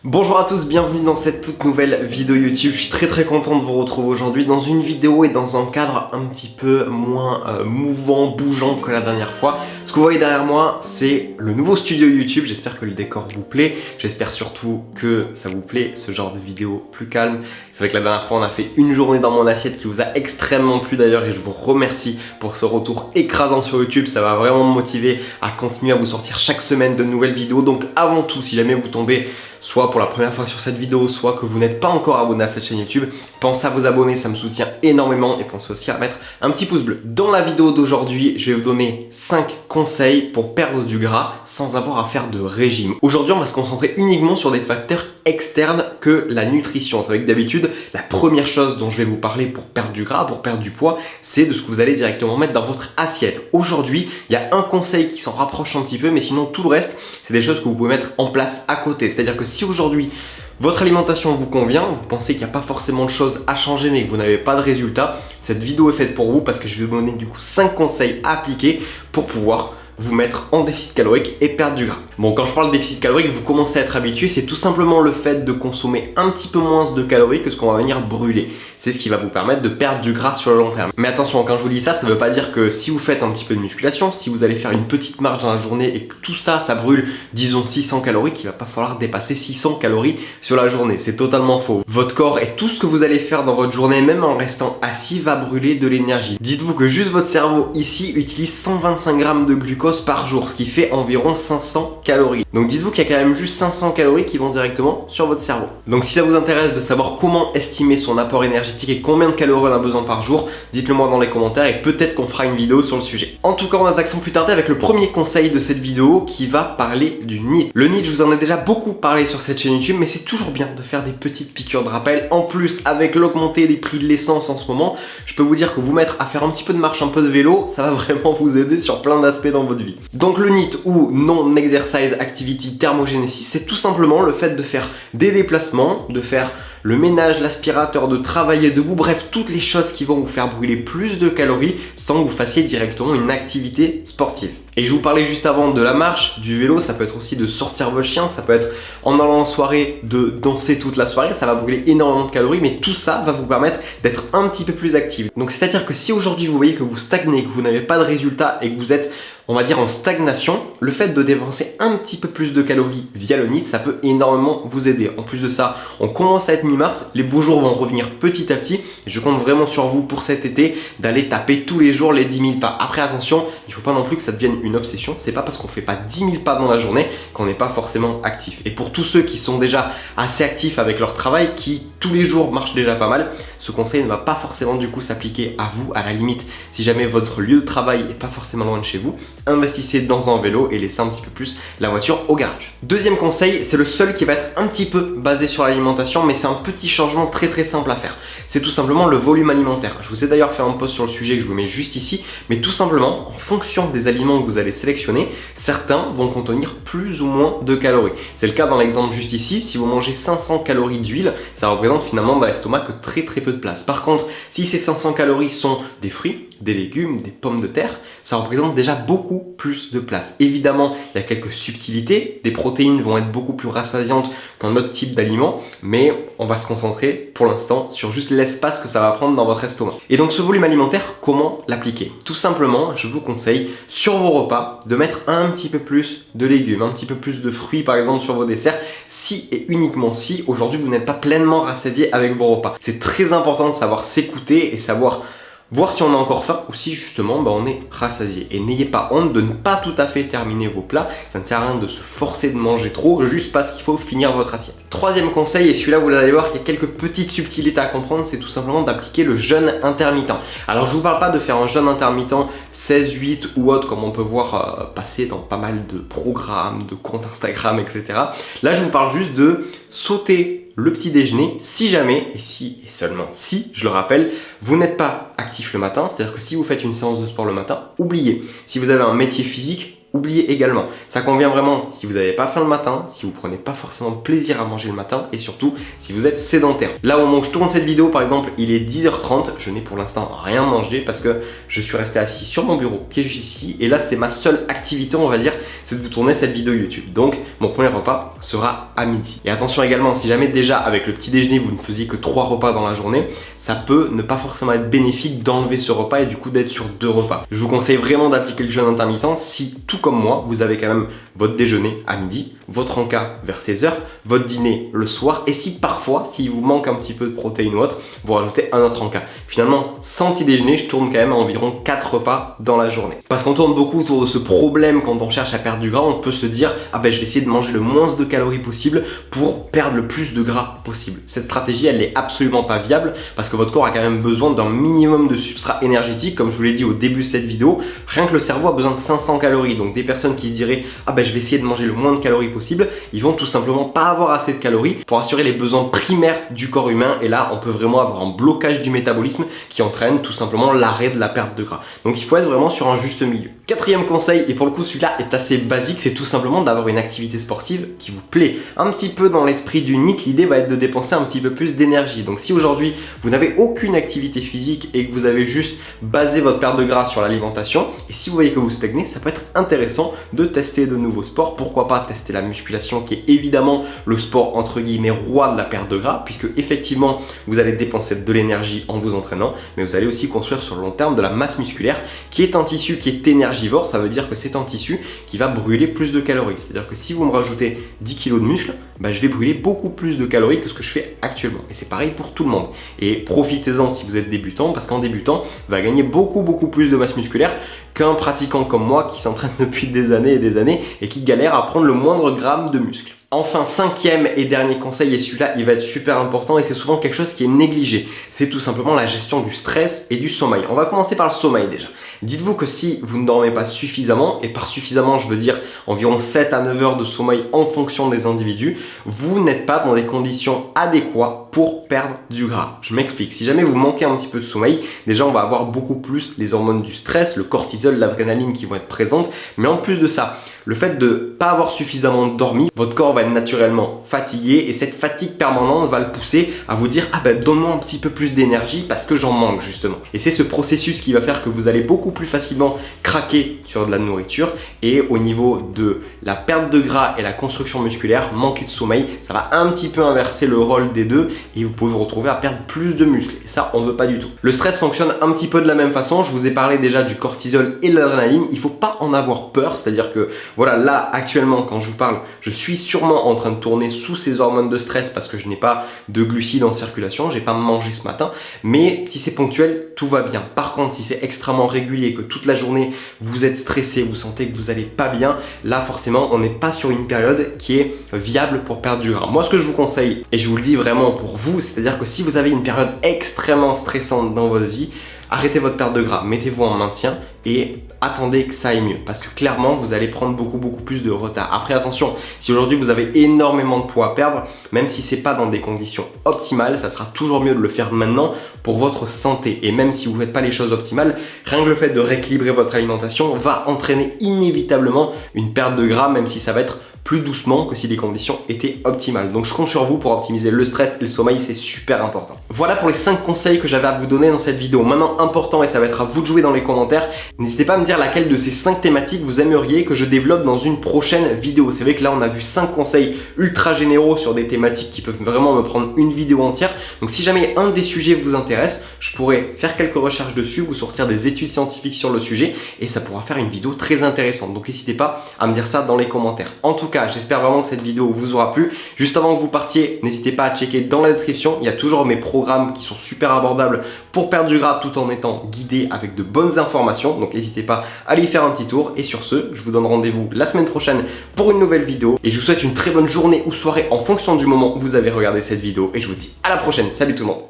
Bonjour à tous, bienvenue dans cette toute nouvelle vidéo YouTube. Je suis très content de vous retrouver aujourd'hui dans une vidéo et dans un cadre un petit peu moins mouvant, bougeant que la dernière fois. Ce que vous voyez derrière moi, c'est le nouveau studio YouTube. J'espère que le décor vous plaît. J'espère surtout que ça vous plaît, ce genre de vidéo plus calme. C'est vrai que la dernière fois, on a fait une journée dans mon assiette qui vous a extrêmement plu d'ailleurs et je vous remercie pour ce retour écrasant sur YouTube. Ça va vraiment me motiver à continuer à vous sortir chaque semaine de nouvelles vidéos. Donc avant tout, si jamais vous tombez soit pour la première fois sur cette vidéo, soit que vous n'êtes pas encore abonné à cette chaîne YouTube, pensez à vous abonner, ça me soutient énormément et pensez aussi à mettre un petit pouce bleu. Dans la vidéo d'aujourd'hui, je vais vous donner 5 conseils pour perdre du gras sans avoir à faire de régime. Aujourd'hui, on va se concentrer uniquement sur des facteurs externes que la nutrition. C'est vrai que d'habitude, la première chose dont je vais vous parler pour perdre du gras, pour perdre du poids, c'est de ce que vous allez directement mettre dans votre assiette. Aujourd'hui, il y a un conseil qui s'en rapproche un petit peu, mais sinon tout le reste, c'est des choses que vous pouvez mettre en place à côté. C'est-à-dire que si aujourd'hui, votre alimentation vous convient, vous pensez qu'il n'y a pas forcément de choses à changer mais que vous n'avez pas de résultat, cette vidéo est faite pour vous parce que je vais vous donner du coup 5 conseils à appliquer pour pouvoir vous mettre en déficit calorique et perdre du gras. Bon, quand je parle de déficit calorique, vous commencez à être habitué, c'est tout simplement le fait de consommer un petit peu moins de calories que ce qu'on va venir brûler. C'est ce qui va vous permettre de perdre du gras sur le long terme. Mais attention, quand je vous dis ça, ça ne veut pas dire que si vous faites un petit peu de musculation, si vous allez faire une petite marche dans la journée et que tout ça, ça brûle, disons 600 calories, qu'il va pas falloir dépasser 600 calories sur la journée. C'est totalement faux. Votre corps et tout ce que vous allez faire dans votre journée, même en restant assis, va brûler de l'énergie. Dites-vous que juste votre cerveau ici utilise 125 grammes de glucose par jour, ce qui fait environ 500 calories. Donc dites-vous qu'il y a quand même juste 500 calories qui vont directement sur votre cerveau. Donc si ça vous intéresse de savoir comment estimer son apport énergétique et combien de calories on a besoin par jour, dites-le moi dans les commentaires et peut-être qu'on fera une vidéo sur le sujet. En tout cas, on attaque sans plus tarder avec le premier conseil de cette vidéo qui va parler du NEAT. Le NEAT, je vous en ai déjà beaucoup parlé sur cette chaîne YouTube, mais c'est toujours bien de faire des petites piqûres de rappel. En plus, avec l'augmentée des prix de l'essence en ce moment, je peux vous dire que vous mettre à faire un petit peu de marche, un peu de vélo, ça va vraiment vous aider sur plein d'aspects dans votre vie. Donc le NEAT ou Non-Exercise Activity Thermogenesis, c'est tout simplement le fait de faire des déplacements, de faire le ménage, l'aspirateur, de travailler debout, bref, toutes les choses qui vont vous faire brûler plus de calories sans que vous fassiez directement une activité sportive. Et je vous parlais juste avant de la marche, du vélo, ça peut être aussi de sortir votre chien, ça peut être en allant en soirée, de danser toute la soirée, ça va brûler énormément de calories, mais tout ça va vous permettre d'être un petit peu plus actif. Donc c'est-à-dire que si aujourd'hui vous voyez que vous stagnez, que vous n'avez pas de résultat et que vous êtes, on va dire, en stagnation, le fait de dépenser un petit peu plus de calories via le NEAT, ça peut énormément vous aider. En plus de ça, on commence à être mi-mars, les beaux jours vont revenir petit à petit, et je compte vraiment sur vous pour cet été d'aller taper tous les jours les 10 000 pas. Après attention, il ne faut pas non plus que ça devienne une obsession, c'est pas parce qu'on fait pas 10 000 pas dans la journée qu'on n'est pas forcément actif. Et pour tous ceux qui sont déjà assez actifs avec leur travail, qui tous les jours marchent déjà pas mal, ce conseil ne va pas forcément du coup s'appliquer à vous. À la limite, si jamais votre lieu de travail n'est pas forcément loin de chez vous, investissez dans un vélo et laissez un petit peu plus la voiture au garage. Deuxième conseil, c'est le seul qui va être un petit peu basé sur l'alimentation, mais c'est un petit changement très simple à faire. C'est tout simplement le volume alimentaire. Je vous ai d'ailleurs fait un post sur le sujet que je vous mets juste ici, mais tout simplement, en fonction des aliments que vous allez sélectionner, certains vont contenir plus ou moins de calories. C'est le cas dans l'exemple juste ici, si vous mangez 500 calories d'huile, ça représente finalement dans l'estomac que très peu de place. Par contre, si ces 500 calories sont des fruits, des légumes, des pommes de terre, ça représente déjà beaucoup plus de place. Évidemment, il y a quelques subtilités, des protéines vont être beaucoup plus rassasiantes qu'un autre type d'aliment, mais on va se concentrer pour l'instant sur juste l'espace que ça va prendre dans votre estomac. Et donc ce volume alimentaire, comment l'appliquer? Tout simplement, je vous conseille sur vos repas de mettre un petit peu plus de légumes, un petit peu plus de fruits par exemple sur vos desserts, si et uniquement si aujourd'hui vous n'êtes pas pleinement rassasié avec vos repas. C'est très important de savoir s'écouter et savoir voir si on a encore faim ou si justement on est rassasié. Et n'ayez pas honte de ne pas tout à fait terminer vos plats. Ça ne sert à rien de se forcer de manger trop juste parce qu'il faut finir votre assiette. Troisième conseil, et celui-là vous allez voir qu'il y a quelques petites subtilités à comprendre, c'est tout simplement d'appliquer le jeûne intermittent. Alors je vous parle pas de faire un jeûne intermittent 16-8 ou autre comme on peut voir passer dans pas mal de programmes, de comptes Instagram, etc. Là je vous parle juste de sauter le petit déjeuner si jamais, et si et seulement si, je le rappelle, vous n'êtes pas actif le matin, c'est-à-dire que si vous faites une séance de sport le matin, oubliez. Si vous avez un métier physique, oubliez également. Ça convient vraiment si vous n'avez pas faim le matin, si vous prenez pas forcément plaisir à manger le matin et surtout si vous êtes sédentaire. Là au moment où je tourne cette vidéo par exemple, il est 10h30, je n'ai pour l'instant rien mangé parce que je suis resté assis sur mon bureau qui est juste ici et là c'est ma seule activité on va dire, c'est de vous tourner cette vidéo YouTube. Donc mon premier repas sera à midi. Et attention également, si jamais déjà avec le petit déjeuner vous ne faisiez que 3 repas dans la journée, ça peut ne pas forcément être bénéfique d'enlever ce repas et du coup d'être sur 2 repas. Je vous conseille vraiment d'appliquer le jeûne intermittent si tout comme moi, vous avez quand même votre déjeuner à midi, votre encas vers 16h, votre dîner le soir et si parfois, s'il vous manque un petit peu de protéines ou autre, vous rajoutez un autre encas. Finalement, sans petit déjeuner, je tourne quand même à environ 4 repas dans la journée. Parce qu'on tourne beaucoup autour de ce problème quand on cherche à perdre du gras, on peut se dire ah ben je vais essayer de manger le moins de calories possible pour perdre le plus de gras possible. Cette stratégie, elle n'est absolument pas viable parce que votre corps a quand même besoin d'un minimum de substrat énergétique. Comme je vous l'ai dit au début de cette vidéo, rien que le cerveau a besoin de 500 calories. Donc des personnes qui se diraient ah ben je vais essayer de manger le moins de calories possible, ils vont tout simplement pas avoir assez de calories pour assurer les besoins primaires du corps humain et là on peut vraiment avoir un blocage du métabolisme qui entraîne tout simplement l'arrêt de la perte de gras. Donc il faut être vraiment sur un juste milieu. Quatrième conseil, et pour le coup celui-là est assez basique, c'est tout simplement d'avoir une activité sportive qui vous plaît. Un petit peu dans l'esprit du NEAT, l'idée va être de dépenser un petit peu plus d'énergie. Donc si aujourd'hui vous n'avez aucune activité physique et que vous avez juste basé votre perte de gras sur l'alimentation, et si vous voyez que vous stagnez, ça peut être intéressant de tester de nouveaux sports. Pourquoi pas tester la musculation qui est évidemment le sport entre guillemets roi de la perte de gras, puisque effectivement vous allez dépenser de l'énergie en vous entraînant, mais vous allez aussi construire sur le long terme de la masse musculaire qui est un tissu qui est énergivore. Ça veut dire que c'est un tissu qui va brûler plus de calories. C'est-à-dire que si vous me rajoutez 10 kg de muscle, bah, je vais brûler beaucoup plus de calories que ce que je fais actuellement. Et c'est pareil pour tout le monde. Et profitez-en si vous êtes débutant, parce qu'en débutant, vous allez gagner beaucoup plus de masse musculaire qu'un pratiquant comme moi qui s'entraîne depuis des années et des années et qui galère à prendre le moindre gramme de muscle. Enfin, cinquième et dernier conseil, et celui-là il va être super important et c'est souvent quelque chose qui est négligé, c'est tout simplement la gestion du stress et du sommeil. On va commencer par le sommeil déjà. Dites-vous que si vous ne dormez pas suffisamment, et par suffisamment je veux dire environ 7 à 9 heures de sommeil en fonction des individus, vous n'êtes pas dans des conditions adéquates pour perdre du gras. Je m'explique, si jamais vous manquez un petit peu de sommeil, déjà on va avoir beaucoup plus les hormones du stress, le cortisol, l'adrénaline qui vont être présentes, mais en plus de ça, le fait de ne pas avoir suffisamment dormi, votre corps va être naturellement fatigué et cette fatigue permanente va le pousser à vous dire ah ben donne-moi un petit peu plus d'énergie parce que j'en manque justement. Et c'est ce processus qui va faire que vous allez beaucoup plus facilement craquer sur de la nourriture et au niveau de la perte de gras et la construction musculaire, manquer de sommeil, ça va un petit peu inverser le rôle des deux et vous pouvez vous retrouver à perdre plus de muscles et ça on ne veut pas du tout. Le stress fonctionne un petit peu de la même façon, je vous ai parlé déjà du cortisol et de l'adrénaline, il ne faut pas en avoir peur, c'est-à-dire que voilà, là actuellement quand je vous parle, je suis sûrement en train de tourner sous ces hormones de stress parce que je n'ai pas de glucides en circulation, j'ai pas mangé ce matin, mais si c'est ponctuel, tout va bien. Par contre, si c'est extrêmement régulier, que toute la journée vous êtes stressé, vous sentez que vous n'allez pas bien, là forcément on n'est pas sur une période qui est viable pour perdre du gras. Moi ce que je vous conseille, et je vous le dis vraiment pour vous, c'est-à-dire que si vous avez une période extrêmement stressante dans votre vie, arrêtez votre perte de gras, mettez-vous en maintien et attendez que ça aille mieux parce que clairement vous allez prendre beaucoup plus de retard. Après attention, si aujourd'hui vous avez énormément de poids à perdre, même si c'est pas dans des conditions optimales, ça sera toujours mieux de le faire maintenant pour votre santé. Et même si vous ne faites pas les choses optimales, rien que le fait de rééquilibrer votre alimentation va entraîner inévitablement une perte de gras, même si ça va être plus doucement que si les conditions étaient optimales. Donc je compte sur vous pour optimiser le stress et le sommeil, c'est super important. Voilà pour les 5 conseils que j'avais à vous donner dans cette vidéo. Maintenant important, et ça va être à vous de jouer dans les commentaires, n'hésitez pas à me dire laquelle de ces 5 thématiques vous aimeriez que je développe dans une prochaine vidéo. C'est vrai que là on a vu 5 conseils ultra généraux sur des thématiques qui peuvent vraiment me prendre une vidéo entière. Donc si jamais un des sujets vous intéresse, je pourrais faire quelques recherches dessus, vous sortir des études scientifiques sur le sujet et ça pourra faire une vidéo très intéressante. Donc n'hésitez pas à me dire ça dans les commentaires. En tout cas, j'espère vraiment que cette vidéo vous aura plu. Juste avant que vous partiez, n'hésitez pas à checker dans la description. Il y a toujours mes programmes qui sont super abordables pour perdre du gras tout en étant guidé avec de bonnes informations. Donc n'hésitez pas à aller y faire un petit tour. Et sur ce, je vous donne rendez-vous la semaine prochaine pour une nouvelle vidéo. Et je vous souhaite une très bonne journée ou soirée en fonction du moment où vous avez regardé cette vidéo. Et je vous dis à la prochaine. Salut tout le monde.